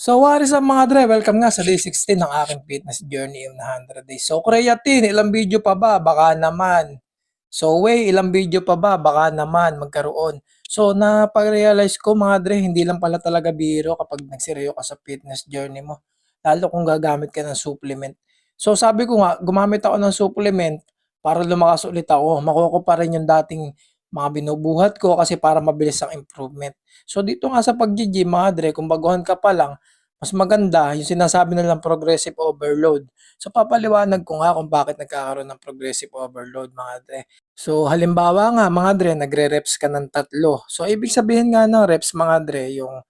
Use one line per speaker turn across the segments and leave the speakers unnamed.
So what is up mga dre? Welcome nga sa day 16 ng aking fitness journey in 100 days. So creatine, ilang video pa ba? Baka naman. So whey, ilang video pa ba? Baka naman magkaroon. So napag-realize ko mga dre, hindi lang pala talaga biro kapag nagseryo ka sa fitness journey mo. Lalo kung gagamit ka ng supplement. So sabi ko nga, gumamit ako ng supplement para lumakas ulit ako. Makuha ko pa rin yung dating mga binubuhat ko kasi para mabilis ang improvement. So dito nga sa pag-gym mga dre, kung baguhan ka pa lang, mas maganda yung sinasabi nilang progressive overload. So papaliwanag ko nga kung bakit nagkakaroon ng progressive overload mga dre. So halimbawa nga mga dre, nagre-reps ka ng 3. So ibig sabihin nga ng reps mga dre, yung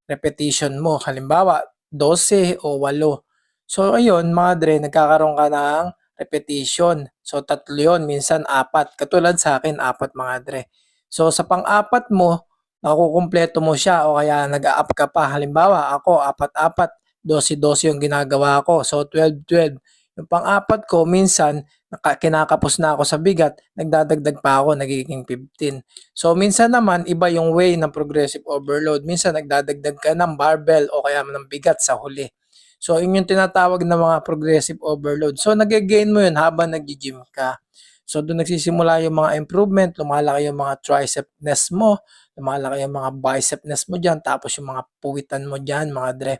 repetition mo. Halimbawa 12 o 8. So ayun mga dre, nagkakaroon ka ng repetition. So 3 yun, minsan 4. Katulad sa akin, 4 mga dre. So sa pang-apat mo, nakukumpleto mo siya o kaya nag-a-up ka pa. Halimbawa, ako, 4-4, 12-12 yung ginagawa ko. So, 12-12. Yung pang-apat ko, minsan, kinakapos na ako sa bigat, nagdadagdag pa ako, nagiging 15. So, minsan naman, iba yung way ng progressive overload. Minsan, nagdadagdag ka ng barbell o kaya ng bigat sa huli. So, yun yung tinatawag na mga progressive overload. So, nag-gain mo yun habang nag-gym ka. So, doon nagsisimula yung mga improvement, lumalaki yung mga tricepness mo, lumalaki yung mga bicepness mo dyan, tapos yung mga puwitan mo dyan, mga dre.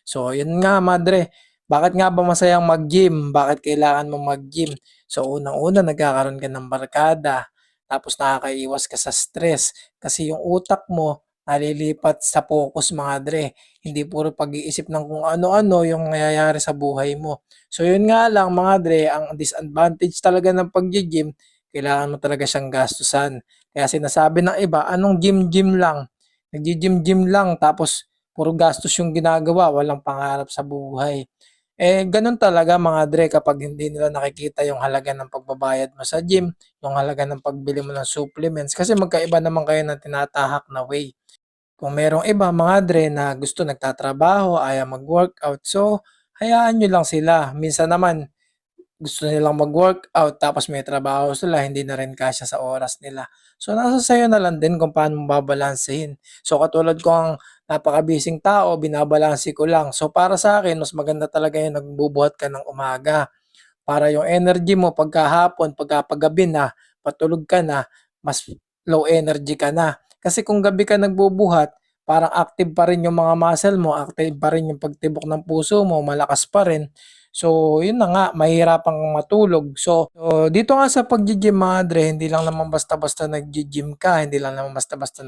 So, yun nga, mga dre. Bakit nga ba masayang mag-gym? Bakit kailangan mo mag-gym? So, unang-una, nagkakaroon ka ng barkada. Tapos, nakakaiwas ka sa stress. Kasi yung utak mo, nalilipat sa focus, mga dre. Hindi puro pag-iisip ng kung ano-ano yung nangyayari sa buhay mo. So, yun nga lang, mga dre, ang disadvantage talaga ng pag-gym, kailangan mo talaga siyang gastusan. Kaya sinasabi ng iba, anong gym-gym lang? Nagji-gym-gym lang tapos puro gastos yung ginagawa, walang pangarap sa buhay. Eh, ganun talaga mga dre kapag hindi nila nakikita yung halaga ng pagbabayad mo sa gym, yung halaga ng pagbili mo ng supplements, kasi magkaiba naman kayo ng tinatahak na way. Kung merong iba mga dre na gusto nagtatrabaho, ayaw mag-workout, so hayaan nyo lang sila. Minsan naman, gusto nilang mag-workout tapos may trabaho sila, hindi na rin kasya sa oras nila. So nasa sayo na lang din kung paano mo babalansehin. So katulad ko ang napakabising tao, binabalanse ko lang. So para sa akin, mas maganda talaga yung nagbubuhat ka ng umaga. Para yung energy mo pagkahapon, pagkapagabi na, patulog ka na, mas low energy ka na. Kasi kung gabi ka nagbubuhat, parang active pa rin yung mga muscle mo, active pa rin yung pagtibok ng puso mo, malakas pa rin. So, yun na nga, mahihirapan kang matulog. So dito nga sa pag-gym mga dre, hindi lang naman basta-basta nag-gym ka, hindi lang naman basta-basta